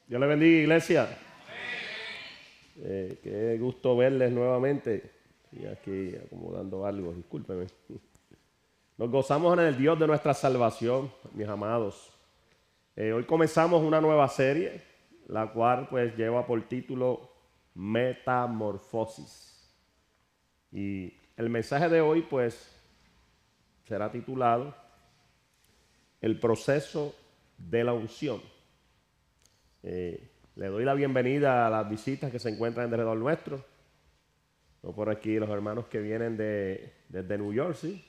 Dios le bendiga, iglesia. Qué gusto verles nuevamente. Y aquí acomodando algo, discúlpenme. Nos gozamos en el Dios de nuestra salvación, mis amados. Hoy comenzamos una nueva serie, la cual pues lleva por título Metamorfosis. Y el mensaje de hoy pues será titulado El proceso de la unción. Le doy la bienvenida a las visitas que se encuentran alrededor nuestro. Veo por aquí los hermanos que vienen desde New York, ¿sí?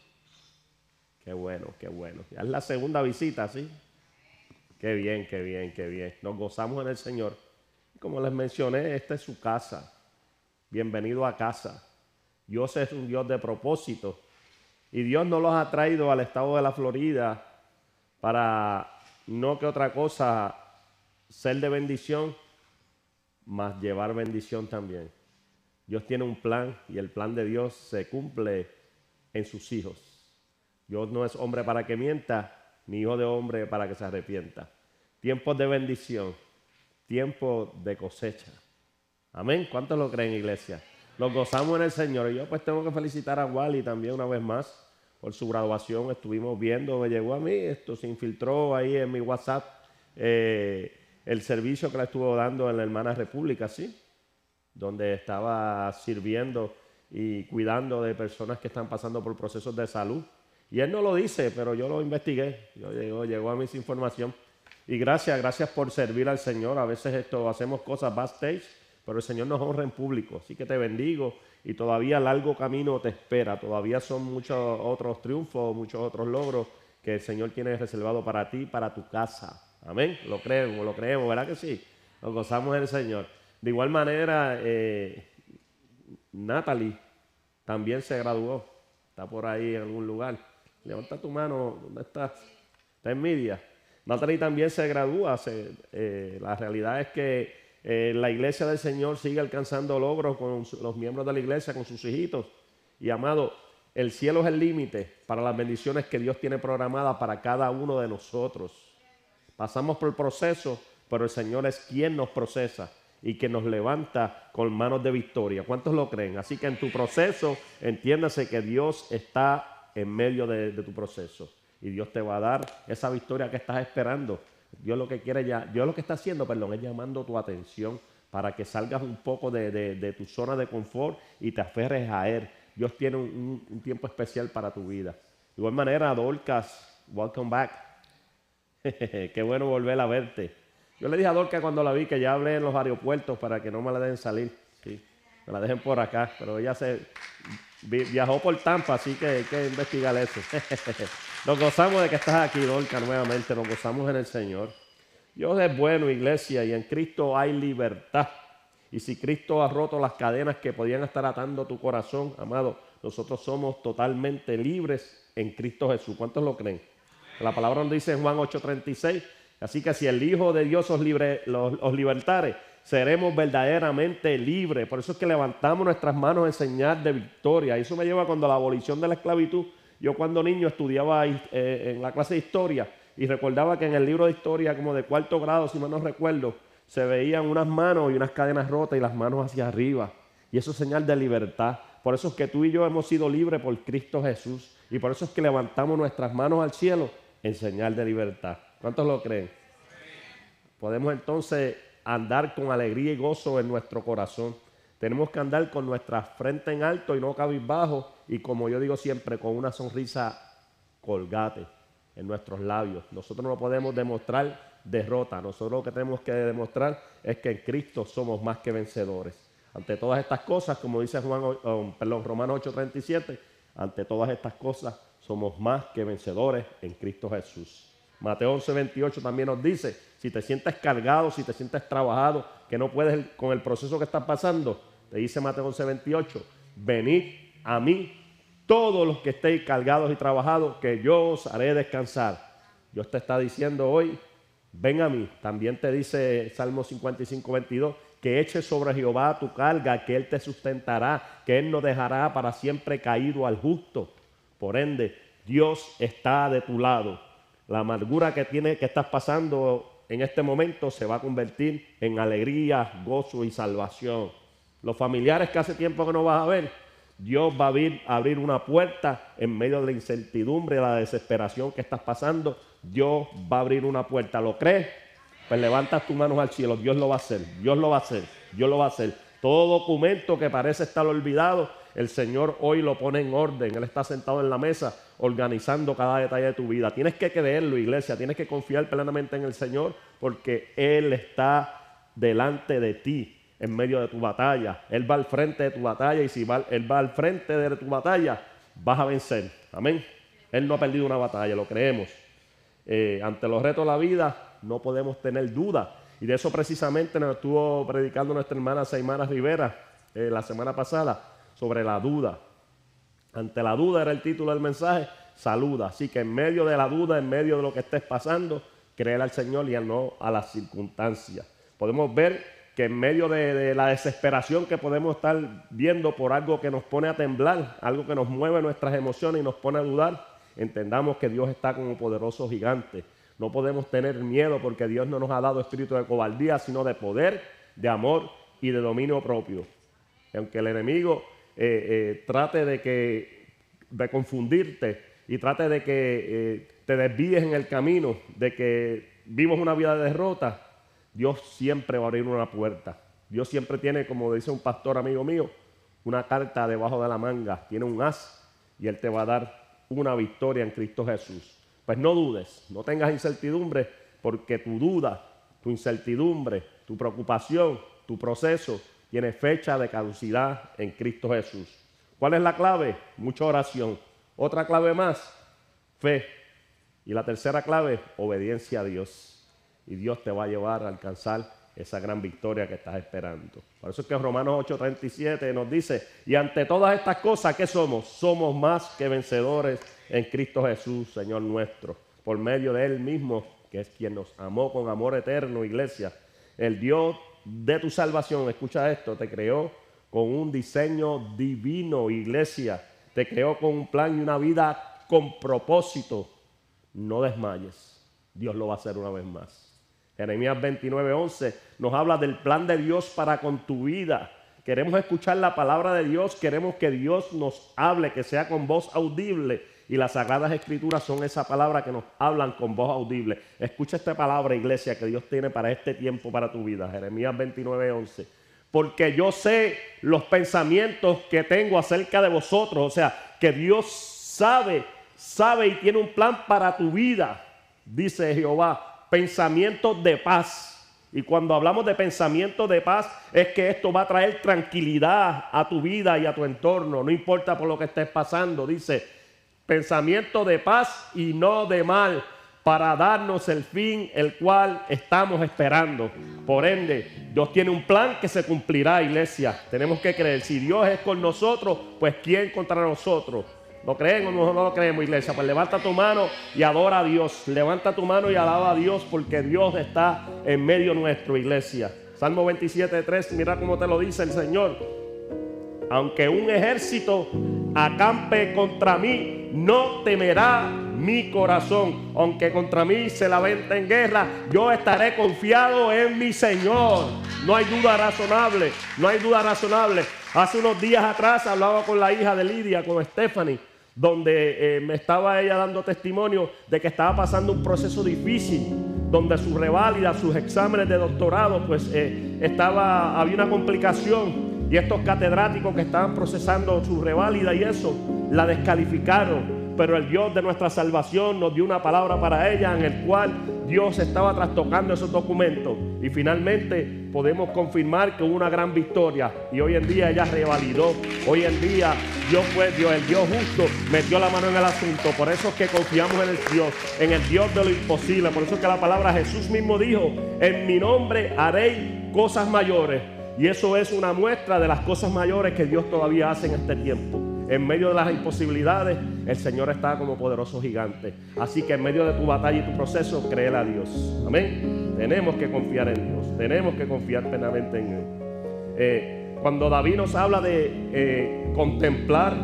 Qué bueno, qué bueno. Ya es la segunda visita, ¿sí? Qué bien, qué bien, qué bien. Nos gozamos en el Señor. Como les mencioné, esta es su casa. Bienvenido a casa. Dios es un Dios de propósito. Y Dios no los ha traído al estado de la Florida para no que otra cosa ser de bendición, más llevar bendición también. Dios tiene un plan y el plan de Dios se cumple en sus hijos. Dios no es hombre para que mienta, ni hijo de hombre para que se arrepienta. Tiempos de bendición, tiempo de cosecha. Amén. ¿Cuántos lo creen, iglesia? Nos gozamos en el Señor. Y yo pues tengo que felicitar a Wally también una vez más por su graduación. Estuvimos viendo, me llegó a mí, esto se infiltró ahí en mi WhatsApp, el servicio que le estuvo dando en la Hermana República, ¿sí? Donde estaba sirviendo y cuidando de personas que están pasando por procesos de salud. Y él no lo dice, pero yo lo investigué. Llegó a mí esa información. Y gracias por servir al Señor. A veces hacemos cosas backstage, pero el Señor nos honra en público. Así que te bendigo y todavía largo camino te espera. Todavía son muchos otros triunfos, muchos otros logros que el Señor tiene reservado para ti, para tu casa. Amén. Lo creemos, ¿verdad que sí? Nos gozamos en el Señor. De igual manera, Natalie también se graduó. Está por ahí en algún lugar. Levanta tu mano. ¿Dónde estás? Está en media. Natalie también se gradúa. La realidad es que la iglesia del Señor sigue alcanzando logros con los miembros de la iglesia, con sus hijitos. Y amado, el cielo es el límite para las bendiciones que Dios tiene programadas para cada uno de nosotros. Pasamos por el proceso, pero el Señor es quien nos procesa y que nos levanta con manos de victoria. ¿Cuántos lo creen? Así que en tu proceso, entiéndase que Dios está en medio de tu proceso. Y Dios te va a dar esa victoria que estás esperando. Dios lo que está haciendo, es llamando tu atención para que salgas un poco de tu zona de confort y te aferres a Él. Dios tiene un tiempo especial para tu vida. De igual manera, Dorcas, welcome back. Qué bueno volver a verte. Yo le dije a Dorcas cuando la vi que ya hablé en los aeropuertos para que no me la dejen salir. Sí, me la dejen por acá, pero ella viajó por Tampa, así que hay que investigar eso. Nos gozamos de que estás aquí, Dorcas, nuevamente. Nos gozamos en el Señor. Dios es bueno, iglesia, y en Cristo hay libertad. Y si Cristo ha roto las cadenas que podían estar atando tu corazón, amado, nosotros somos totalmente libres en Cristo Jesús. ¿Cuántos lo creen? La palabra nos dice en Juan 8:36, así que si el Hijo de Dios os libertare, seremos verdaderamente libres. Por eso es que levantamos nuestras manos en señal de victoria. Y eso me lleva cuando la abolición de la esclavitud. Yo cuando niño estudiaba en la clase de historia y recordaba que en el libro de historia, como de cuarto grado, si mal no recuerdo, se veían unas manos y unas cadenas rotas y las manos hacia arriba. Y eso es señal de libertad. Por eso es que tú y yo hemos sido libres por Cristo Jesús. Y por eso es que levantamos nuestras manos al cielo en señal de libertad. ¿Cuántos lo creen? Podemos entonces andar con alegría y gozo en nuestro corazón. Tenemos que andar con nuestra frente en alto y no cabizbajo. Y como yo digo siempre, con una sonrisa colgate en nuestros labios. Nosotros no podemos demostrar derrota. Nosotros lo que tenemos que demostrar es que en Cristo somos más que vencedores. Ante todas estas cosas, como dice Romanos 8:37, ante todas estas cosas somos más que vencedores en Cristo Jesús. Mateo 11:28 también nos dice, si te sientes cargado, si te sientes trabajado, que no puedes con el proceso que estás pasando, te dice Mateo 11:28, venid a mí todos los que estéis cargados y trabajados, que yo os haré descansar. Dios te está diciendo hoy, ven a mí. También te dice Salmo 55:22, que eches sobre Jehová tu carga, que Él te sustentará, que Él no dejará para siempre caído al justo. Por ende, Dios está de tu lado. La amargura que estás pasando en este momento se va a convertir en alegría, gozo y salvación. Los familiares que hace tiempo que no vas a ver, Dios va a abrir una puerta en medio de la incertidumbre, de la desesperación que estás pasando. Dios va a abrir una puerta. ¿Lo crees? Pues levantas tus manos al cielo. Dios lo va a hacer. Dios lo va a hacer. Dios lo va a hacer. Todo documento que parece estar olvidado, el Señor hoy lo pone en orden. Él está sentado en la mesa organizando cada detalle de tu vida. Tienes que creerlo, iglesia. Tienes que confiar plenamente en el Señor porque Él está delante de ti en medio de tu batalla. Él va al frente de tu batalla y si Él va al frente de tu batalla, vas a vencer. Amén. Él no ha perdido una batalla, lo creemos. Ante los retos de la vida no podemos tener duda. Y de eso precisamente nos estuvo predicando nuestra hermana Seymara Rivera la semana pasada sobre la duda. Ante la duda era el título del mensaje, saluda. Así que en medio de la duda, en medio de lo que estés pasando, créele al Señor y no a las circunstancias. Podemos ver que en medio de la desesperación que podemos estar viendo por algo que nos pone a temblar, algo que nos mueve nuestras emociones y nos pone a dudar, entendamos que Dios está como poderoso gigante. No podemos tener miedo porque Dios no nos ha dado espíritu de cobardía, sino de poder, de amor y de dominio propio. Y aunque el enemigo trate de confundirte y trate de que te desvíes en el camino, de que vivas una vida de derrota, Dios siempre va a abrir una puerta. Dios siempre tiene, como dice un pastor amigo mío, una carta debajo de la manga. Tiene un as y Él te va a dar una victoria en Cristo Jesús. Pues no dudes, no tengas incertidumbre, porque tu duda, tu incertidumbre, tu preocupación, tu proceso tiene fecha de caducidad en Cristo Jesús. ¿Cuál es la clave? Mucha oración. Otra clave más, fe. Y la tercera clave, obediencia a Dios. Y Dios te va a llevar a alcanzar esa gran victoria que estás esperando. Por eso es que Romanos 8:37 nos dice, y ante todas estas cosas, ¿qué somos? Somos más que vencedores en Cristo Jesús, Señor nuestro, por medio de Él mismo, que es quien nos amó con amor eterno, iglesia. El Dios de tu salvación, escucha esto, te creó con un diseño divino, iglesia. Te creó con un plan y una vida con propósito. No desmayes, Dios lo va a hacer una vez más. Jeremías 29:11 nos habla del plan de Dios para con tu vida. Queremos escuchar la palabra de Dios, queremos que Dios nos hable, que sea con voz audible. Y las Sagradas Escrituras son esa palabra que nos hablan con voz audible. Escucha esta palabra, iglesia, que Dios tiene para este tiempo, para tu vida. Jeremías 29:11. Porque yo sé los pensamientos que tengo acerca de vosotros. O sea, que Dios sabe y tiene un plan para tu vida, dice Jehová. Pensamientos de paz. Y cuando hablamos de pensamientos de paz, es que esto va a traer tranquilidad a tu vida y a tu entorno. No importa por lo que estés pasando, dice, pensamientos de paz y no de mal, para darnos el fin el cual estamos esperando. Por ende, Dios tiene un plan que se cumplirá, iglesia. Tenemos que creer. Si Dios es con nosotros, pues ¿quién contra nosotros? ¿Lo creen o no lo creemos, iglesia? Pues levanta tu mano y adora a Dios. Levanta tu mano y alaba a Dios porque Dios está en medio nuestro, iglesia. Salmo 27:3, mira cómo te lo dice el Señor. Aunque un ejército acampe contra mí, no temerá mi corazón. Aunque contra mí se levante en guerra, yo estaré confiado en mi Señor. No hay duda razonable, no hay duda razonable. Hace unos días atrás hablaba con la hija de Lidia, con Stephanie, donde me estaba ella dando testimonio de que estaba pasando un proceso difícil, donde su reválida, sus exámenes de doctorado, pues había una complicación, y estos catedráticos que estaban procesando su reválida y eso, la descalificaron. Pero el Dios de nuestra salvación nos dio una palabra para ella en el cual Dios estaba trastocando esos documentos y finalmente podemos confirmar que hubo una gran victoria y hoy en día ella revalidó. Hoy en día Dios el Dios justo metió la mano en el asunto. Por eso es que confiamos en el Dios de lo imposible. Por eso es que la palabra Jesús mismo dijo, en mi nombre haré cosas mayores. Y eso es una muestra de las cosas mayores que Dios todavía hace en este tiempo. En medio de las imposibilidades, el Señor está como poderoso gigante. Así que en medio de tu batalla y tu proceso, créele a Dios. Amén. Tenemos que confiar en Dios. Tenemos que confiar plenamente en Él. Cuando David nos habla de contemplar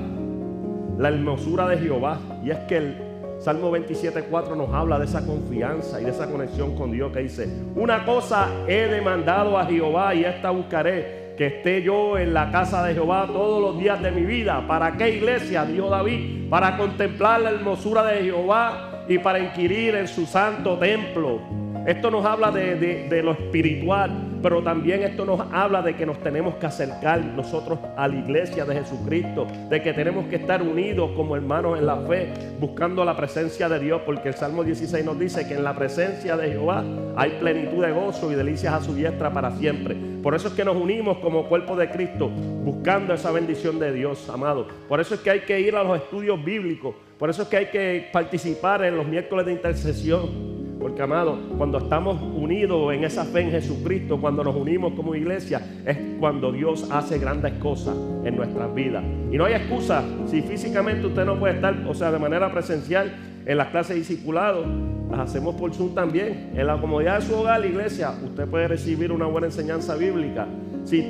la hermosura de Jehová, y es que el Salmo 27:4 nos habla de esa confianza y de esa conexión con Dios, que dice: una cosa he demandado a Jehová y esta buscaré, que esté yo en la casa de Jehová todos los días de mi vida. ¿Para qué, iglesia? Dijo David: para contemplar la hermosura de Jehová y para inquirir en su santo templo. Esto nos habla de lo espiritual, pero también esto nos habla de que nos tenemos que acercar nosotros a la iglesia de Jesucristo, de que tenemos que estar unidos como hermanos en la fe, buscando la presencia de Dios, porque el Salmo 16 nos dice que en la presencia de Jehová hay plenitud de gozo y delicias a su diestra para siempre. Por eso es que nos unimos como cuerpo de Cristo, buscando esa bendición de Dios, amado. Por eso es que hay que ir a los estudios bíblicos, por eso es que hay que participar en los miércoles de intercesión. Porque, amado, cuando estamos unidos en esa fe en Jesucristo, cuando nos unimos como iglesia, es cuando Dios hace grandes cosas en nuestras vidas. Y no hay excusa. Si físicamente usted no puede estar, o sea, de manera presencial, en las clases de discipulado, las hacemos por Zoom también. En la comodidad de su hogar, la iglesia, usted puede recibir una buena enseñanza bíblica. Si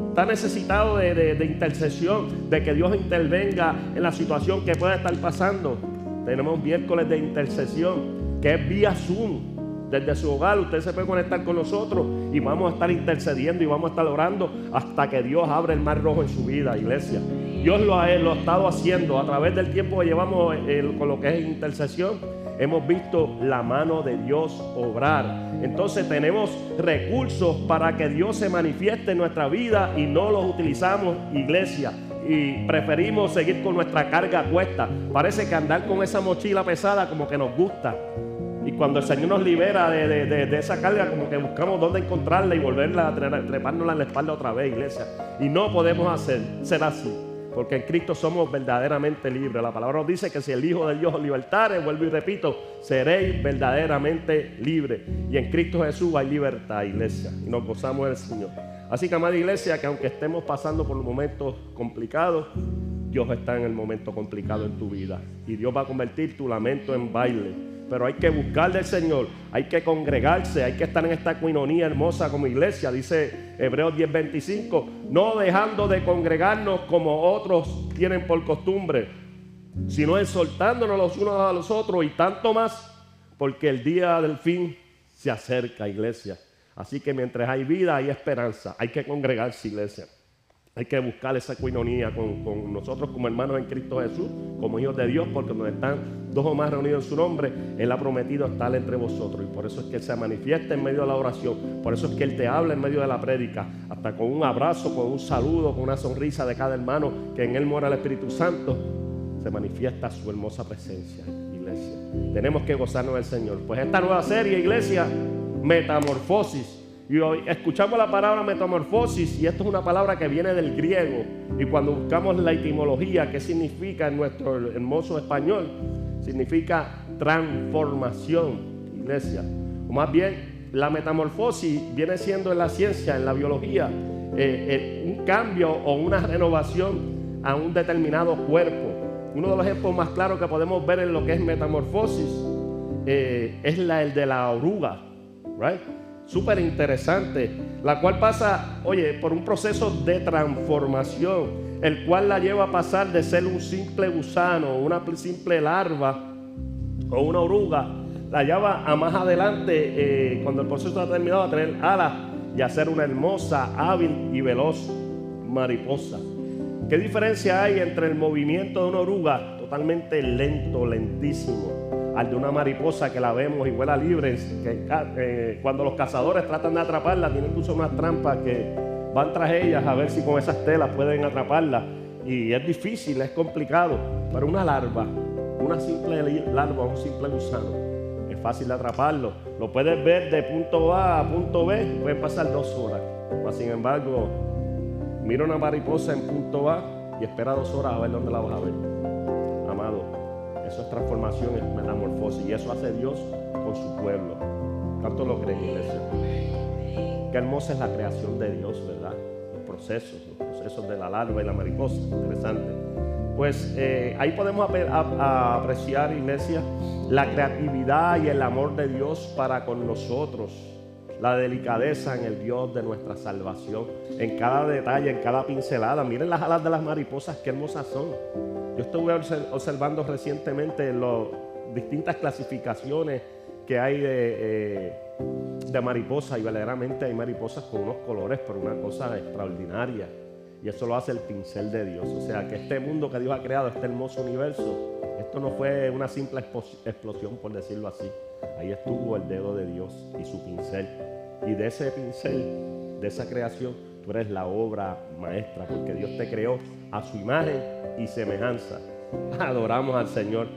está necesitado de intercesión, de que Dios intervenga en la situación que pueda estar pasando, tenemos miércoles de intercesión, que es vía Zoom. Desde su hogar usted se puede conectar con nosotros y vamos a estar intercediendo y vamos a estar orando hasta que Dios abra el mar rojo en su vida, iglesia. Dios lo ha estado haciendo a través del tiempo que llevamos con lo que es intercesión. Hemos visto la mano de Dios obrar. Entonces tenemos recursos para que Dios se manifieste en nuestra vida y no los utilizamos, iglesia. Y preferimos seguir con nuestra carga a cuesta. Parece que andar con esa mochila pesada como que nos gusta. Y cuando el Señor nos libera de esa carga, como que buscamos dónde encontrarla y volverla a trepárnosla en la espalda otra vez, iglesia. Y no podemos ser así, porque en Cristo somos verdaderamente libres. La palabra nos dice que si el Hijo de Dios os libertare, vuelvo y repito, seréis verdaderamente libres. Y en Cristo Jesús hay libertad, iglesia. Y nos gozamos del Señor. Así que, amada iglesia, que aunque estemos pasando por momentos complicados, Dios está en el momento complicado en tu vida. Y Dios va a convertir tu lamento en baile. Pero hay que buscar del Señor, hay que congregarse, hay que estar en esta coinonía hermosa como iglesia. Dice Hebreos 10:25, no dejando de congregarnos como otros tienen por costumbre, sino exhortándonos los unos a los otros, y tanto más porque el día del fin se acerca, iglesia. Así que mientras hay vida, hay esperanza. Hay que congregarse, iglesia. Hay que buscar esa coinonía con nosotros como hermanos en Cristo Jesús, como hijos de Dios, porque donde están dos o más reunidos en su nombre, Él ha prometido estar entre vosotros. Y por eso es que Él se manifiesta en medio de la oración. Por eso es que Él te habla en medio de la prédica, hasta con un abrazo, con un saludo, con una sonrisa de cada hermano, que en Él mora el Espíritu Santo. Se manifiesta su hermosa presencia, iglesia. Tenemos que gozarnos del Señor. Pues esta nueva serie, iglesia, Metamorfosis. Y hoy escuchamos la palabra metamorfosis, y esto es una palabra que viene del griego. Y cuando buscamos la etimología, ¿qué significa en nuestro hermoso español? Significa transformación, iglesia. O más bien, la metamorfosis viene siendo en la ciencia, en la biología, un cambio o una renovación a un determinado cuerpo. Uno de los ejemplos más claros que podemos ver en lo que es metamorfosis es el de la oruga, right? Súper interesante, la cual pasa, por un proceso de transformación, el cual la lleva a pasar de ser un simple gusano, una simple larva o una oruga, la lleva a más adelante, cuando el proceso ha terminado, a tener alas y a ser una hermosa, hábil y veloz mariposa. ¿Qué diferencia hay entre el movimiento de una oruga totalmente lento, lentísimo, al de una mariposa que la vemos y vuela libre? Cuando los cazadores tratan de atraparla, tienen que usar unas trampas que van tras ellas a ver si con esas telas pueden atraparla, y es difícil, es complicado. Pero una larva, una simple larva, un simple gusano, es fácil de atraparlo. Lo puedes ver de punto A a punto B, pueden pasar 2 horas. Mas, sin embargo, mira una mariposa en punto A y espera 2 horas a ver dónde la vas a ver. Amado, eso es transformación, es metamorfosis, y eso hace Dios con su pueblo. ¿Cuánto lo creen, iglesia? Qué hermosa es la creación de Dios, ¿verdad? Los procesos de la larva y la mariposa. Interesante. Pues ahí podemos apreciar, iglesia, la creatividad y el amor de Dios para con nosotros. la delicadeza en el Dios de nuestra salvación, en cada detalle, en cada pincelada. Miren las alas de las mariposas, qué hermosas son. Yo estuve observando recientemente las distintas clasificaciones que hay de mariposas, y verdaderamente hay mariposas con unos colores, pero una cosa extraordinaria. Y eso lo hace el pincel de Dios. O sea, que este mundo que Dios ha creado, este hermoso universo, esto no fue una simple explosión, por decirlo así. Ahí estuvo el dedo de Dios y su pincel. Y de ese pincel, de esa creación, tú eres la obra maestra, porque Dios te creó a su imagen y semejanza. Adoramos al Señor.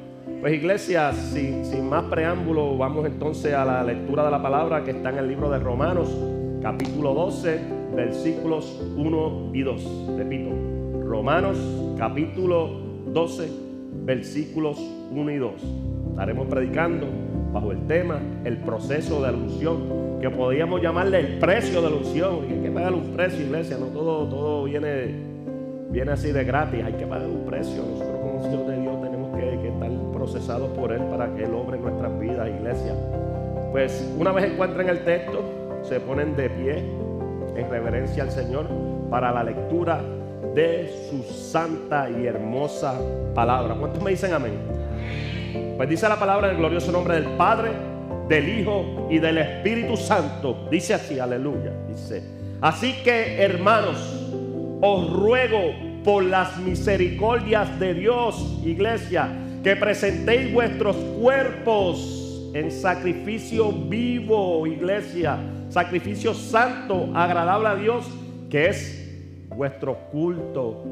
Pues iglesia, sin más preámbulo, vamos entonces a la lectura de la palabra que está en el libro de Romanos, capítulo 12, versículos 1 y 2. Repito, Romanos, capítulo 12, versículos 1 y 2. Estaremos predicando bajo el tema, el proceso de la unción, que podríamos llamarle el precio de la unción. Hay que pagar un precio, iglesia, no todo viene así de gratis, hay que pagar un precio. Nosotros como hijos de Dios tenemos que estar procesados por Él para que Él obre en nuestras vidas, iglesia. Pues una vez encuentren el texto, se ponen de pie en reverencia al Señor para la lectura de su santa y hermosa palabra. ¿Cuántos me dicen amén? Pues dice la palabra en el glorioso nombre del Padre, del Hijo y del Espíritu Santo. Dice así, aleluya. Dice, así que hermanos, os ruego por las misericordias de Dios, iglesia, que presentéis vuestros cuerpos en sacrificio vivo, iglesia, sacrificio santo, agradable a Dios, que es vuestro culto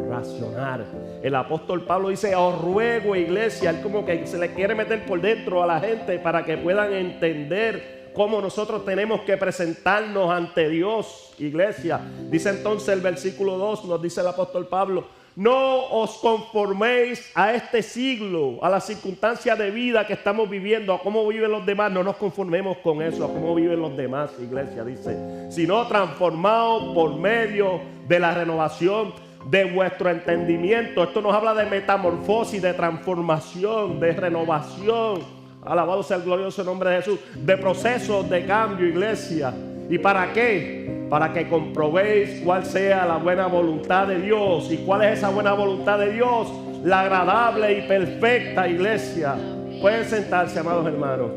racional. El apóstol Pablo dice, os ruego, iglesia. Él como que se le quiere meter por dentro a la gente para que puedan entender cómo nosotros tenemos que presentarnos ante Dios, iglesia. Dice entonces el versículo 2, nos dice el apóstol Pablo, no os conforméis a este siglo, a las circunstancias de vida que estamos viviendo, a cómo viven los demás. No nos conformemos con eso, a cómo viven los demás, iglesia, dice, sino transformados por medio de la renovación de vuestro entendimiento. Esto nos habla de metamorfosis, de transformación, de renovación. Alabado sea el glorioso nombre de Jesús. De procesos de cambio, iglesia. ¿Y para qué? Para que comprobéis cuál sea la buena voluntad de Dios. ¿Y cuál es esa buena voluntad de Dios? La agradable y perfecta, iglesia. Pueden sentarse, amados hermanos.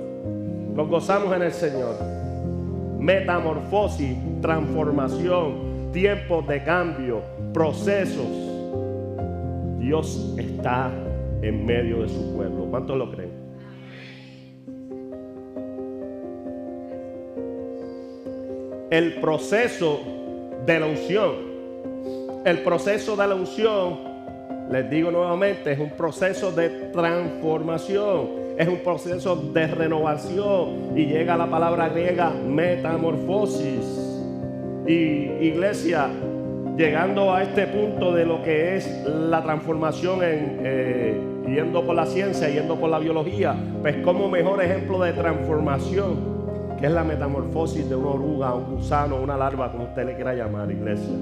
Nos gozamos en el Señor. Metamorfosis, transformación, tiempos de cambio, procesos. Dios está en medio de su pueblo. ¿Cuántos lo creen? El proceso de la unción. El proceso de la unción, les digo nuevamente, es un proceso de transformación. Es un proceso de renovación. Y llega la palabra griega metamorfosis. Y iglesia, llegando a este punto de lo que es la transformación yendo por la ciencia, yendo por la biología, pues como mejor ejemplo de transformación, que es la metamorfosis de una oruga, un gusano, una larva, como usted le quiera llamar, iglesia.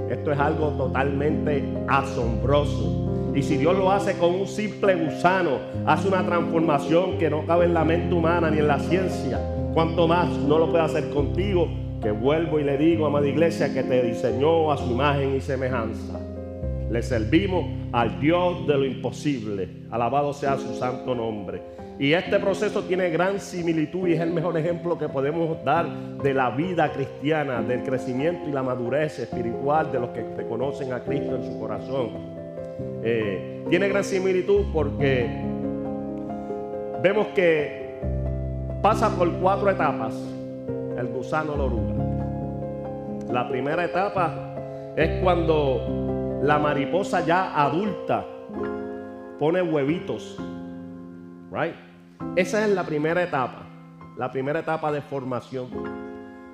Esto es algo totalmente asombroso. Y si Dios lo hace con un simple gusano, hace una transformación que no cabe en la mente humana ni en la ciencia, ¿cuánto más no lo puede hacer contigo? Que vuelvo y le digo, amada iglesia, que te diseñó a su imagen y semejanza. Le servimos al Dios de lo imposible. Alabado sea su santo nombre. Y este proceso tiene gran similitud y es el mejor ejemplo que podemos dar de la vida cristiana, del crecimiento y la madurez espiritual de los que reconocen a Cristo en su corazón. Tiene gran similitud porque vemos que pasa por 4 etapas el gusano, la oruga. La primera etapa es cuando la mariposa ya adulta pone huevitos, right? Esa es la primera etapa de formación.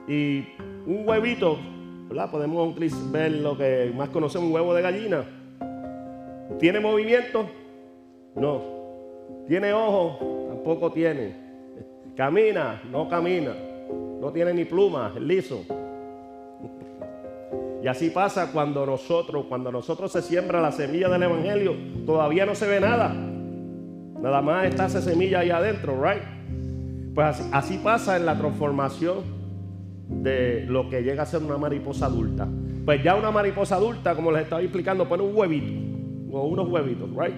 Y un huevito, ¿verdad? Podemos ver lo que más conocemos, un huevo de gallina. ¿Tiene movimiento? No. ¿Tiene ojos? Tampoco tiene. ¿Camina? No camina. No tiene ni plumas, es liso. Y así pasa cuando nosotros se siembra la semilla del evangelio, todavía no se ve nada. Nada más está esa semilla ahí adentro, right? Pues así pasa en la transformación de lo que llega a ser una mariposa adulta. Pues ya una mariposa adulta, como les estaba explicando, pone un huevito o unos huevitos, right?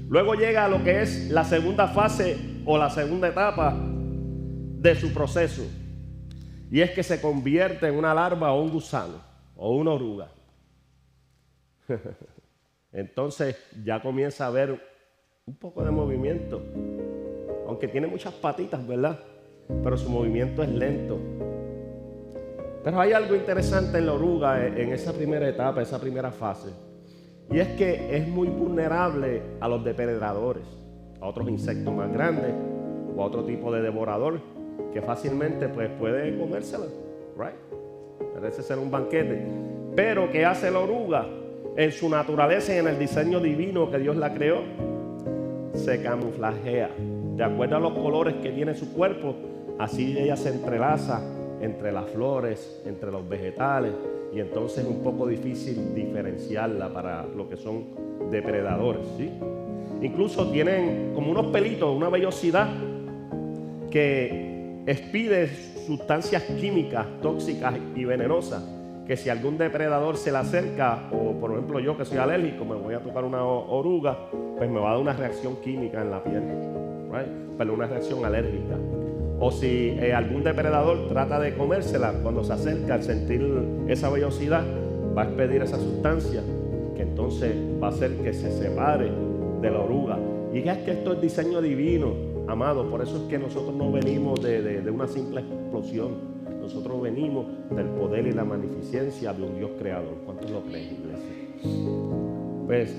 Luego llega a lo que es la segunda fase o la segunda etapa de su proceso, y es que se convierte en una larva o un gusano o una oruga. Entonces ya comienza a haber un poco de movimiento, aunque tiene muchas patitas, ¿verdad? Pero su movimiento es lento. Pero hay algo interesante en la oruga en esa primera etapa, esa primera fase, y es que es muy vulnerable a los depredadores, a otros insectos más grandes o a otro tipo de devorador que fácilmente pues puede comérsela, right? Parece ser un banquete. Pero ¿qué hace la oruga? En su naturaleza y en el diseño divino que Dios la creó, se camuflajea. De acuerdo a los colores que tiene su cuerpo, así ella se entrelaza entre las flores, entre los vegetales, y entonces es un poco difícil diferenciarla para lo que son depredadores, ¿sí? Incluso tienen como unos pelitos, una vellosidad que expide sustancias químicas tóxicas y venenosas, que si algún depredador se le acerca, o por ejemplo yo que soy alérgico, me voy a tocar una oruga, pues me va a dar una reacción química en la piel, right? Pero una reacción alérgica. O si algún depredador trata de comérsela, cuando se acerca, al sentir esa vellosidad, va a expedir esa sustancia que entonces va a hacer que se separe de la oruga. Y es que esto es diseño divino, amado. Por eso es que nosotros no venimos de una simple explosión. Nosotros venimos del poder y la magnificencia de un Dios creador. ¿Cuántos lo creen, iglesia? Pues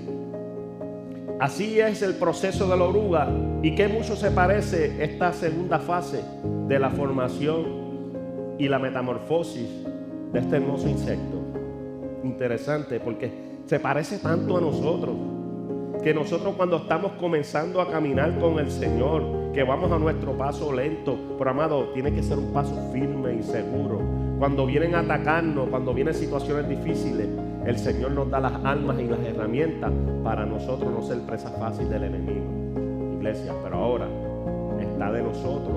así es el proceso de la oruga. Y que mucho se parece esta segunda fase de la formación y la metamorfosis de este hermoso insecto. Interesante, porque se parece tanto a nosotros, que nosotros cuando estamos comenzando a caminar con el Señor, que vamos a nuestro paso lento, pero amado, tiene que ser un paso firme y seguro. Cuando vienen a atacarnos, cuando vienen situaciones difíciles, el Señor nos da las armas y las herramientas para nosotros no ser presa fácil del enemigo, iglesia. Pero ahora está de nosotros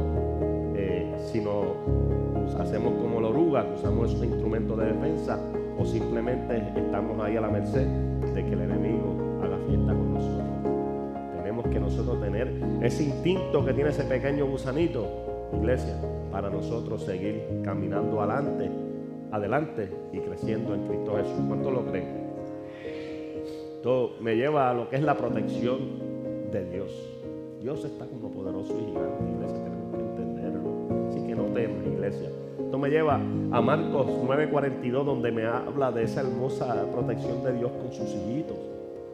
si nos hacemos como la oruga, usamos esos instrumentos de defensa, o simplemente estamos ahí a la merced de que el enemigo haga fiesta con nosotros. Tenemos que nosotros tener ese instinto que tiene ese pequeño gusanito, iglesia, para nosotros seguir caminando adelante y creciendo en Cristo Jesús. ¿Cuántos lo creen? Esto me lleva a lo que es la protección de Dios. Dios está como poderoso y gigante, iglesia, tenemos que entenderlo. Así que no temas, iglesia. Esto me lleva a Marcos 9:42, donde me habla de esa hermosa protección de Dios con sus hijitos.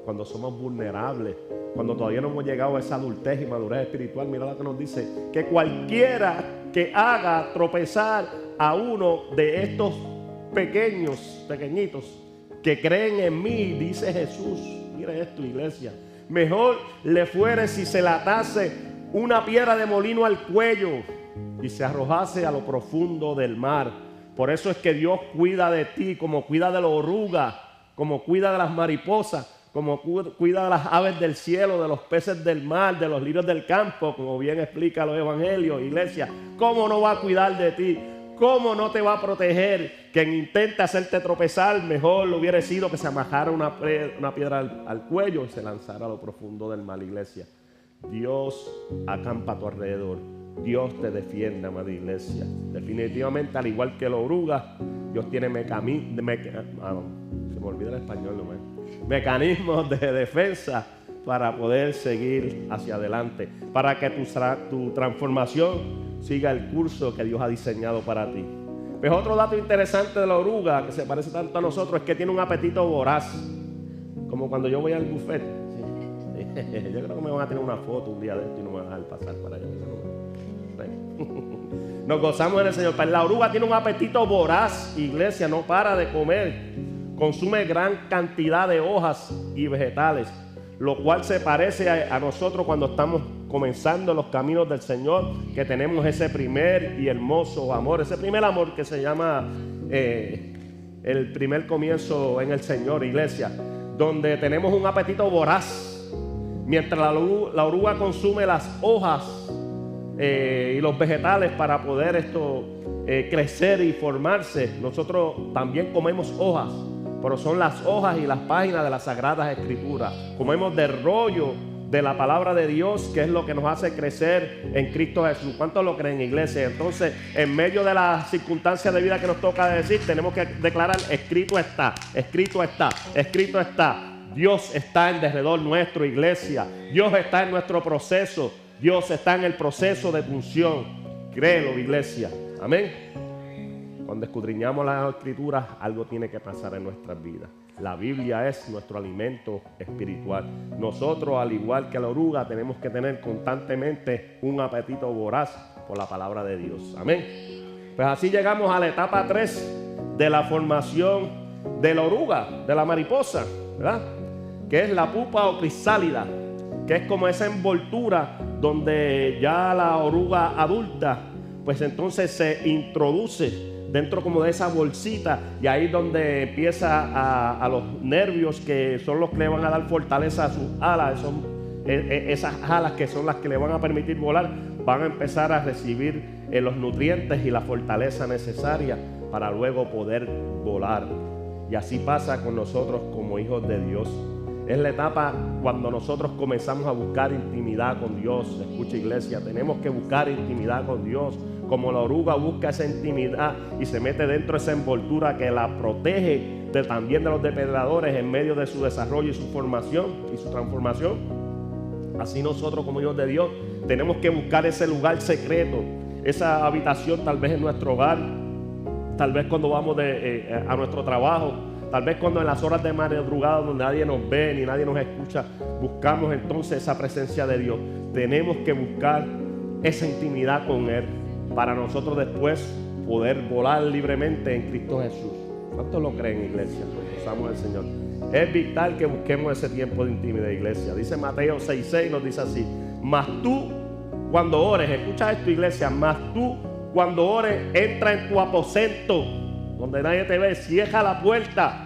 Cuando somos vulnerables, cuando todavía no hemos llegado a esa adultez y madurez espiritual, mira lo que nos dice: que cualquiera que haga tropezar a uno de estos pequeñitos que creen en mí, dice Jesús, mira esto, iglesia, mejor le fuere si se le atase una piedra de molino al cuello y se arrojase a lo profundo del mar. Por eso es que Dios cuida de ti, como cuida de la oruga, como cuida de las mariposas, como cuida de las aves del cielo, de los peces del mar, de los lirios del campo, como bien explica los evangelios, iglesia. ¿Cómo no va a cuidar de ti? ¿Cómo no te va a proteger? Quien intenta hacerte tropezar, mejor lo hubiera sido que se amajara una piedra al cuello y se lanzara a lo profundo del mar, iglesia. Dios acampa a tu alrededor. Dios te defiende, amada iglesia. Definitivamente, al igual que la oruga, Dios tiene mecanismos de defensa para poder seguir hacia adelante, para que tu transformación siga el curso que Dios ha diseñado para ti. Pues otro dato interesante de la oruga, que se parece tanto a nosotros, es que tiene un apetito voraz, como cuando yo voy al buffet. Yo creo que me van a tener una foto un día de esto y no me van a dejar pasar para allá. Nos gozamos en el Señor. Pero la oruga tiene un apetito voraz, iglesia, no para de comer, consume gran cantidad de hojas y vegetales, lo cual se parece a nosotros cuando estamos comenzando los caminos del Señor, que tenemos ese primer y hermoso amor, ese primer amor que se llama el primer comienzo en el Señor, iglesia, donde tenemos un apetito voraz. Mientras la oruga consume las hojas y los vegetales para poder crecer y formarse, nosotros también comemos hojas, pero son las hojas y las páginas de las Sagradas Escrituras. Comemos del rollo de la palabra de Dios, que es lo que nos hace crecer en Cristo Jesús. ¿Cuántos lo creen, iglesia? Entonces, en medio de las circunstancias de vida que nos toca decir, tenemos que declarar: escrito está, escrito está, escrito está. Dios está en derredor nuestro, iglesia. Dios está en nuestro proceso. Dios está en el proceso de función. Créelo, iglesia. Amén. Cuando escudriñamos las Escrituras, algo tiene que pasar en nuestras vidas. La Biblia es nuestro alimento espiritual. Nosotros, al igual que la oruga, tenemos que tener constantemente un apetito voraz por la palabra de Dios. Amén. Pues así llegamos a la etapa 3 de la formación de la oruga, de la mariposa, ¿verdad? Que es la pupa o crisálida, que es como esa envoltura donde ya la oruga adulta, pues entonces se introduce dentro como de esa bolsita, y ahí es donde empieza a los nervios, que son los que le van a dar fortaleza a sus alas. Esas alas que son las que le van a permitir volar, van a empezar a recibir los nutrientes y la fortaleza necesaria para luego poder volar. Y así pasa con nosotros como hijos de Dios. Es la etapa cuando nosotros comenzamos a buscar intimidad con Dios. Escucha, iglesia, tenemos que buscar intimidad con Dios. Como la oruga busca esa intimidad y se mete dentro de esa envoltura que la protege también de los depredadores en medio de su desarrollo y su formación y su transformación. Así nosotros como hijos de Dios tenemos que buscar ese lugar secreto, esa habitación tal vez en nuestro hogar, tal vez cuando vamos a nuestro trabajo, tal vez cuando en las horas de madrugada donde nadie nos ve ni nadie nos escucha, buscamos entonces esa presencia de Dios. Tenemos que buscar esa intimidad con Él para nosotros después poder volar libremente en Cristo Jesús. ¿Cuántos lo creen, iglesia? Usamos al Señor. Es vital que busquemos ese tiempo de intimidad, iglesia. Dice Mateo 6:6, nos dice así: mas tú cuando ores, escucha esto, iglesia, mas tú cuando ores, entra en tu aposento donde nadie te ve, cierra la puerta,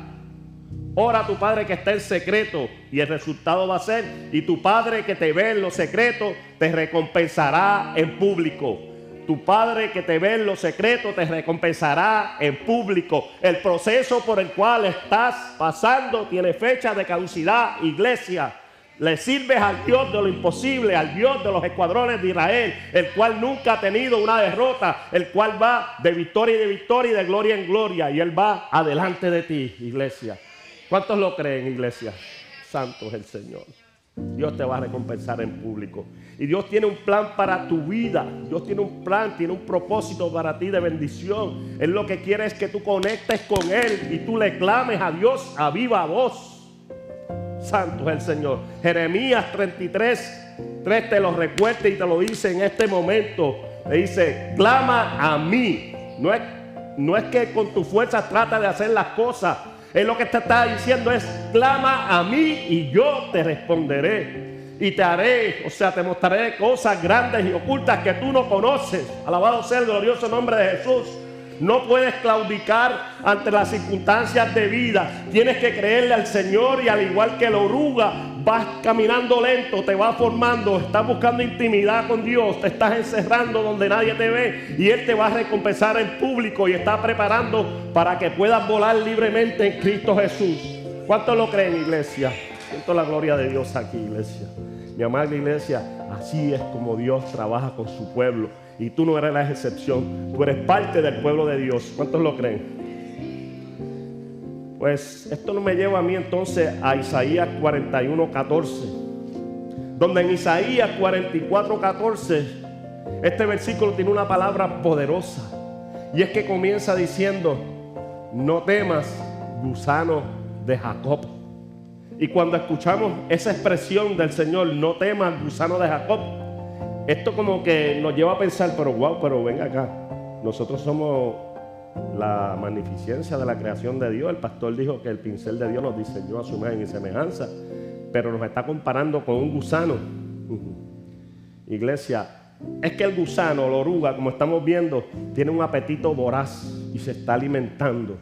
ora a tu Padre que está en secreto, y el resultado va a ser: y tu Padre que te ve en lo secreto te recompensará en público. Tu Padre que te ve en lo secreto te recompensará en público. El proceso por el cual estás pasando tiene fecha de caducidad, iglesia. Le sirves al Dios de lo imposible, al Dios de los escuadrones de Israel, el cual nunca ha tenido una derrota, el cual va de victoria y de gloria en gloria, y Él va adelante de ti, iglesia. ¿Cuántos lo creen, iglesia? Santo es el Señor. Dios te va a recompensar en público. Y Dios tiene un plan para tu vida. Dios tiene un plan, tiene un propósito para ti de bendición. Él lo que quiere es que tú conectes con Él y tú le clames a Dios a viva voz. Santo es el Señor. Jeremías 33:3 te lo recuerda y te lo dice en este momento. Le dice: clama a mí. No es que con tu fuerza trata de hacer las cosas. Él lo que te está diciendo es: clama a mí y yo te responderé. Y te haré, o sea, te mostraré cosas grandes y ocultas que tú no conoces. Alabado sea el glorioso nombre de Jesús. No puedes claudicar ante las circunstancias de vida. Tienes que creerle al Señor, y al igual que la oruga, vas caminando lento, te vas formando, estás buscando intimidad con Dios, te estás encerrando donde nadie te ve, y Él te va a recompensar en público y está preparando para que puedas volar libremente en Cristo Jesús. ¿Cuántos lo creen, iglesia? Siento la gloria de Dios aquí, iglesia. Mi amada iglesia, así es como Dios trabaja con su pueblo. Y tú no eres la excepción, tú eres parte del pueblo de Dios. ¿Cuántos lo creen? Pues esto no me lleva a mí entonces a Isaías 41:14, donde en Isaías 44:14 este versículo tiene una palabra poderosa, y es que comienza diciendo: no temas, gusano de Jacob. Y cuando escuchamos esa expresión del Señor, no temas, gusano de Jacob, esto como que nos lleva a pensar: pero wow, pero ven acá, nosotros somos la magnificencia de la creación de Dios. El pastor dijo que el pincel de Dios nos diseñó a su imagen y semejanza, pero nos está comparando con un gusano. Iglesia, es que el gusano, la oruga, como estamos viendo, tiene un apetito voraz y se está alimentando.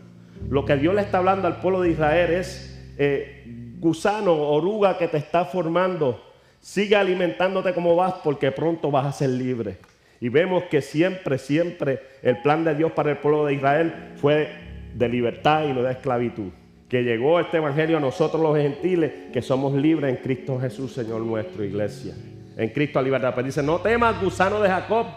Lo que Dios le está hablando al pueblo de Israel es: gusano, oruga que te está formando, sigue alimentándote como vas, porque pronto vas a ser libre. Y vemos que siempre el plan de Dios para el pueblo de Israel fue de libertad y no de esclavitud. Que llegó este evangelio a nosotros los gentiles, que somos libres en Cristo Jesús, Señor nuestro, iglesia. En Cristo a libertad. Pero dice, no temas, gusano de Jacob,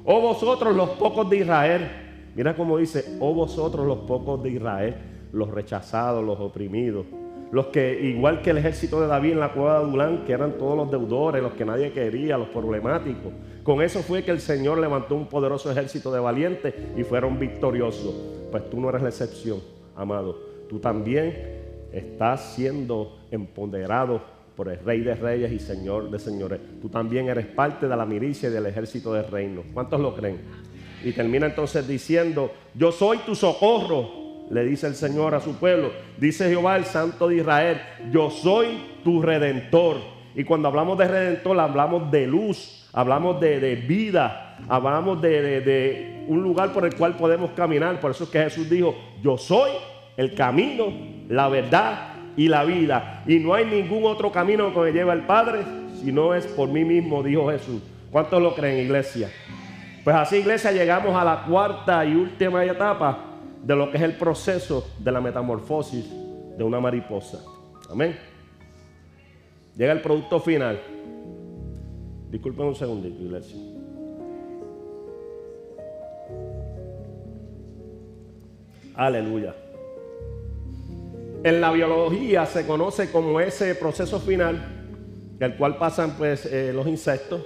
oh vosotros los pocos de Israel. Mira cómo dice, oh vosotros los pocos de Israel, los rechazados, los oprimidos. Los que, igual que el ejército de David en la cueva de Adulán, que eran todos los deudores, los que nadie quería, los problemáticos. Con eso fue que el Señor levantó un poderoso ejército de valientes y fueron victoriosos. Pues tú no eres la excepción, amado. Tú también estás siendo empoderado por el Rey de Reyes y Señor de Señores. Tú también eres parte de la milicia y del ejército del reino. ¿Cuántos lo creen? Y termina entonces diciendo, yo soy tu socorro. Le dice el Señor a su pueblo, dice Jehová el Santo de Israel, yo soy tu redentor. Y cuando hablamos de redentor, hablamos de luz, hablamos de vida, hablamos de un lugar por el cual podemos caminar. Por eso es que Jesús dijo, yo soy el camino, la verdad y la vida. Y no hay ningún otro camino que me lleve al Padre, si no es por mí mismo, dijo Jesús. ¿Cuántos lo creen, iglesia? Pues así, iglesia, llegamos a la cuarta y última etapa de lo que es el proceso de la metamorfosis de una mariposa. Amén. Llega el producto final. Disculpen un segundito, iglesia. Aleluya. En la biología se conoce como ese proceso final, el cual pasan pues los insectos,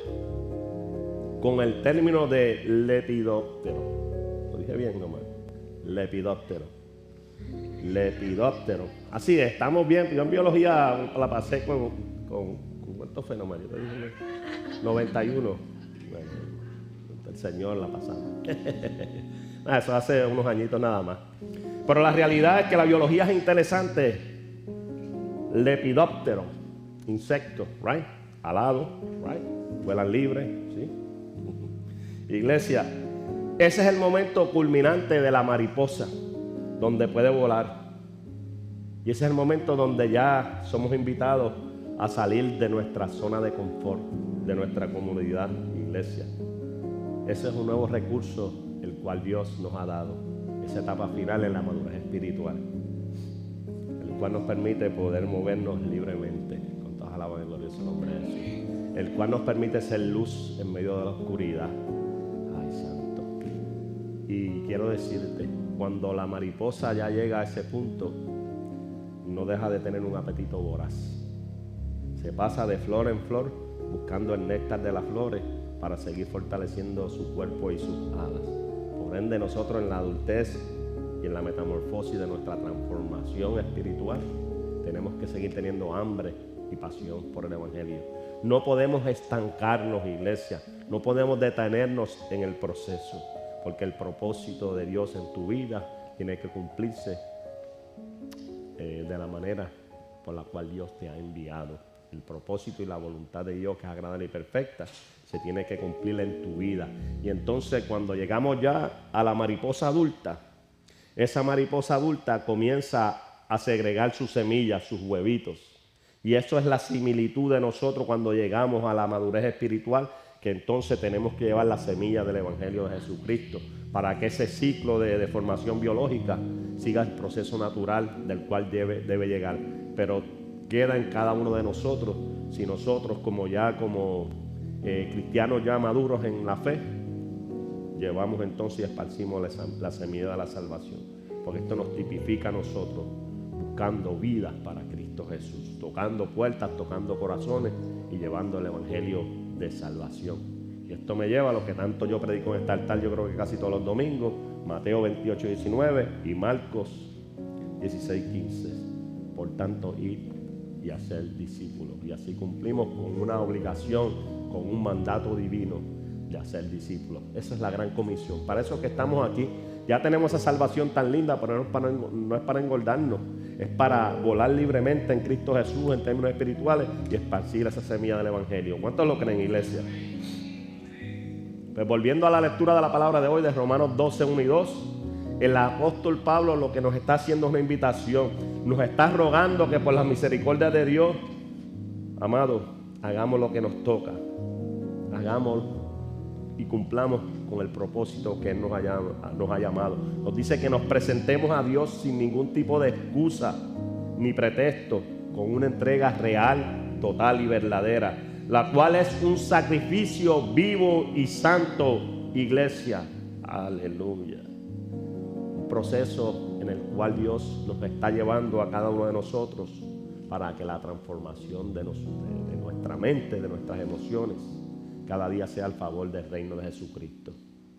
con el término de lepidóptero. ¿Lo dije bien, nomás? Lepidóptero. Lepidóptero. Así es, estamos bien. Yo en biología la pasé con ¿cuántos fenómenos? 91. Bueno, el Señor la pasamos. Eso hace unos añitos nada más. Pero la realidad es que la biología es interesante. Lepidóptero, insecto, right? Alado, right? Vuelan libres, ¿sí? Iglesia, ese es el momento culminante de la mariposa, donde puede volar. Y ese es el momento donde ya somos invitados a salir de nuestra zona de confort, de nuestra comodidad, iglesia. Ese es un nuevo recurso el cual Dios nos ha dado. Esa etapa final en la madurez espiritual, el cual nos permite poder movernos libremente, con todas alabanzas y gloria a su nombre de Jesús. El cual nos permite ser luz en medio de la oscuridad. Ay, santo. Y quiero decirte, cuando la mariposa ya llega a ese punto, no deja de tener un apetito voraz. Se pasa de flor en flor, buscando el néctar de las flores para seguir fortaleciendo su cuerpo y sus alas. Por ende, nosotros en la adultez y en la metamorfosis de nuestra transformación espiritual, tenemos que seguir teniendo hambre y pasión por el Evangelio. No podemos estancarnos, iglesia. No podemos detenernos en el proceso, porque el propósito de Dios en tu vida tiene que cumplirse de la manera por la cual Dios te ha enviado. El propósito y la voluntad de Dios, que es agradable y perfecta, se tiene que cumplir en tu vida. Y entonces cuando llegamos ya a la mariposa adulta, esa mariposa adulta comienza a segregar sus semillas, sus huevitos. Y eso es la similitud de nosotros cuando llegamos a la madurez espiritual, que entonces tenemos que llevar la semilla del Evangelio de Jesucristo para que ese ciclo de formación biológica siga el proceso natural del cual debe llegar. Pero queda en cada uno de nosotros, si nosotros como cristianos ya maduros en la fe, llevamos entonces y esparcimos la semilla de la salvación, porque esto nos tipifica a nosotros, buscando vidas para Cristo Jesús, tocando puertas, tocando corazones y llevando el Evangelio de salvación. Y esto me lleva a lo que tanto yo predico en este altar, yo creo que casi todos los domingos, Mateo 28:19 y Marcos 16:15. Por tanto, ir y hacer discípulos. Y así cumplimos con una obligación, con un mandato divino de hacer discípulos. Esa es la gran comisión. Para eso que estamos aquí. Ya tenemos esa salvación tan linda, pero no es para engordarnos. Es para volar libremente en Cristo Jesús en términos espirituales y esparcir esa semilla del Evangelio. ¿Cuántos lo creen, iglesia? Pues volviendo a la lectura de la palabra de hoy, de Romanos 12:1 y 2, el apóstol Pablo lo que nos está haciendo es una invitación. Nos está rogando que por la misericordia de Dios, amados, hagamos lo que nos toca. Hagamos y cumplamos con el propósito que Él nos ha llamado. Nos dice que nos presentemos a Dios sin ningún tipo de excusa ni pretexto, con una entrega real, total y verdadera, la cual es un sacrificio vivo y santo, iglesia. Aleluya. Un proceso en el cual Dios nos está llevando a cada uno de nosotros para que la transformación de nuestra mente, de nuestras emociones, cada día sea al favor del reino de Jesucristo.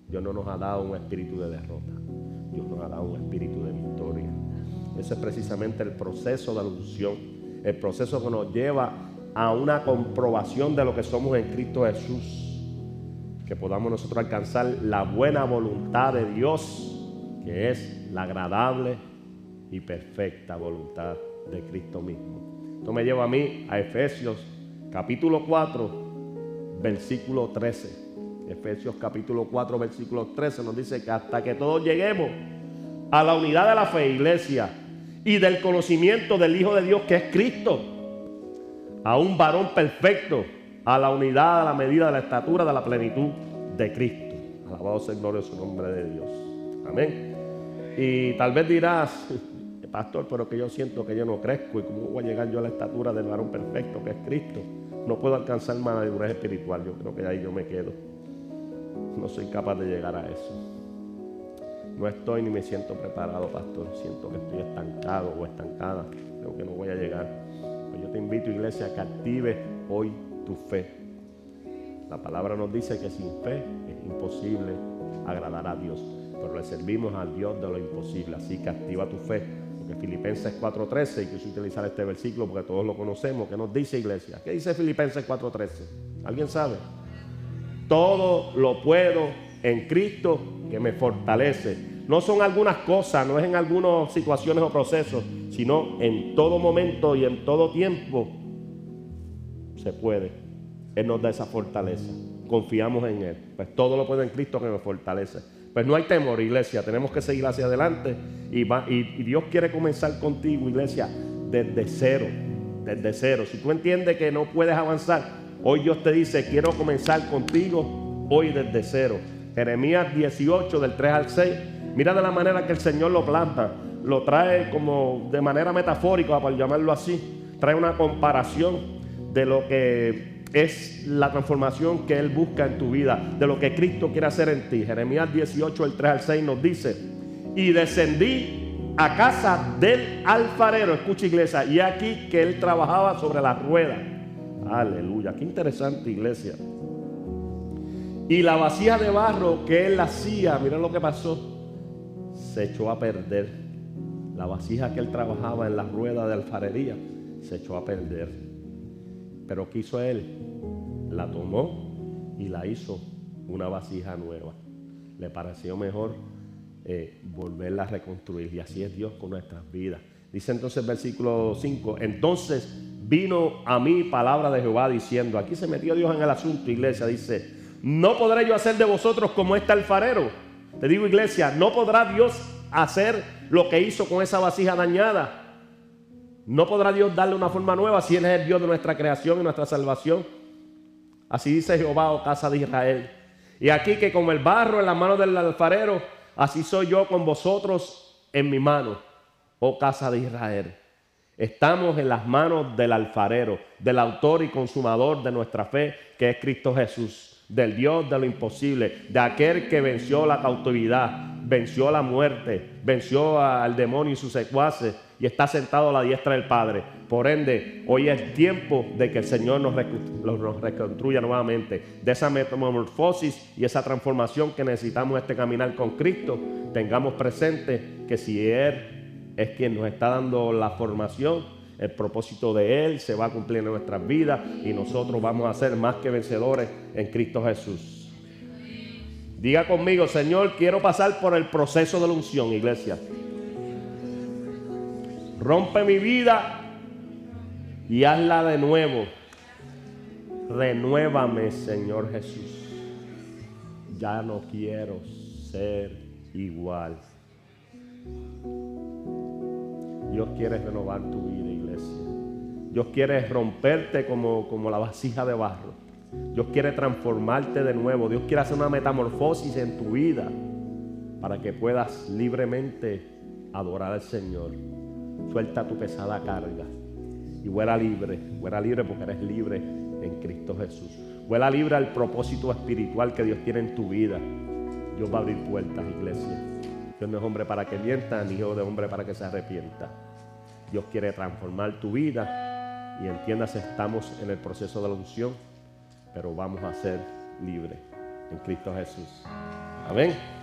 Dios no nos ha dado un espíritu de derrota. Dios nos ha dado un espíritu de victoria. Ese es precisamente el proceso de la unción, el proceso que nos lleva a una comprobación de lo que somos en Cristo Jesús, que podamos nosotros alcanzar la buena voluntad de Dios, que es la agradable y perfecta voluntad de Cristo mismo. Esto me lleva a mí a Efesios capítulo 4, versículo 13. Efesios capítulo 4, versículo 13 nos dice que hasta que todos lleguemos a la unidad de la fe, iglesia, y del conocimiento del Hijo de Dios, que es Cristo, a un varón perfecto, a la unidad, a la medida de la estatura, de la plenitud de Cristo. Alabado sea el glorioso nombre de Dios. Amén. Y tal vez dirás, pastor, pero que yo siento que yo no crezco, y cómo voy a llegar yo a la estatura del varón perfecto, que es Cristo. No puedo alcanzar madurez espiritual. Yo creo que ahí yo me quedo. No soy capaz de llegar a eso. No estoy ni me siento preparado, pastor. Siento que estoy estancado o estancada. Creo que no voy a llegar. Pues yo te invito, iglesia, a que actives hoy tu fe. La palabra nos dice que sin fe es imposible agradar a Dios, pero le servimos al Dios de lo imposible. Así que activa tu fe, porque Filipenses 4:13, y quiero utilizar este versículo porque todos lo conocemos. ¿Qué nos dice, iglesia? ¿Qué dice Filipenses 4:13? ¿Alguien sabe? Todo lo puedo en Cristo que me fortalece. No son algunas cosas, no es en algunas situaciones o procesos, sino en todo momento y en todo tiempo se puede. Él nos da esa fortaleza. Confiamos en Él. Pues todo lo puedo en Cristo que me fortalece. Pues no hay temor, iglesia. Tenemos que seguir hacia adelante. Y Dios quiere comenzar contigo, iglesia, desde cero. Desde cero. Si tú entiendes que no puedes avanzar, hoy Dios te dice, quiero comenzar contigo hoy desde cero. Jeremías 18, del 3 al 6. Mira de la manera que el Señor lo planta. Lo trae como de manera metafórica, para llamarlo así. Trae una comparación de lo que es la transformación que Él busca en tu vida, de lo que Cristo quiere hacer en ti. Jeremías 18, del 3 al 6 nos dice: y descendí a casa del alfarero. Escucha, iglesia, y aquí que él trabajaba sobre la rueda. Aleluya, qué interesante, iglesia. Y la vasija de barro que él hacía, miren lo que pasó, se echó a perder. La vasija que él trabajaba en la rueda de alfarería se echó a perder. Pero ¿qué hizo él? La tomó y la hizo una vasija nueva. Le pareció mejor volverla a reconstruir. Y así es Dios con nuestras vidas. Dice entonces el versículo 5: entonces vino a mí palabra de Jehová diciendo. Aquí se metió Dios en el asunto, iglesia. Dice: no podré yo hacer de vosotros como este alfarero. Te digo, iglesia, no podrá Dios hacer lo que hizo con esa vasija dañada. No podrá Dios darle una forma nueva si Él es el Dios de nuestra creación y nuestra salvación. Así dice Jehová, oh casa de Israel. Y aquí que como el barro en las manos del alfarero, así soy yo con vosotros en mi mano, oh casa de Israel. Estamos en las manos del alfarero, del autor y consumador de nuestra fe, que es Cristo Jesús, del Dios de lo imposible, de aquel que venció la cautividad, venció la muerte, venció al demonio y sus secuaces, y está sentado a la diestra del Padre. Por ende, hoy es tiempo de que el Señor nos reconstruya nuevamente. De esa metamorfosis y esa transformación que necesitamos caminar con Cristo, tengamos presente que si Él es quien nos está dando la formación, el propósito de Él se va a cumplir en nuestras vidas y nosotros vamos a ser más que vencedores en Cristo Jesús. Diga conmigo: Señor, quiero pasar por el proceso de la unción, iglesia. Rompe mi vida y hazla de nuevo. Renuévame, Señor Jesús. Ya no quiero ser igual. Dios quiere renovar tu vida, iglesia. Dios quiere romperte como la vasija de barro. Dios quiere transformarte de nuevo. Dios quiere hacer una metamorfosis en tu vida para que puedas libremente adorar al Señor. Suelta tu pesada carga y vuela libre porque eres libre en Cristo Jesús. Vuela libre al propósito espiritual que Dios tiene en tu vida. Dios va a abrir puertas, iglesia. Dios no es hombre para que mienta, ni hijo de hombre para que se arrepienta. Dios quiere transformar tu vida y entiendas, estamos en el proceso de la unción, pero vamos a ser libres en Cristo Jesús. Amén.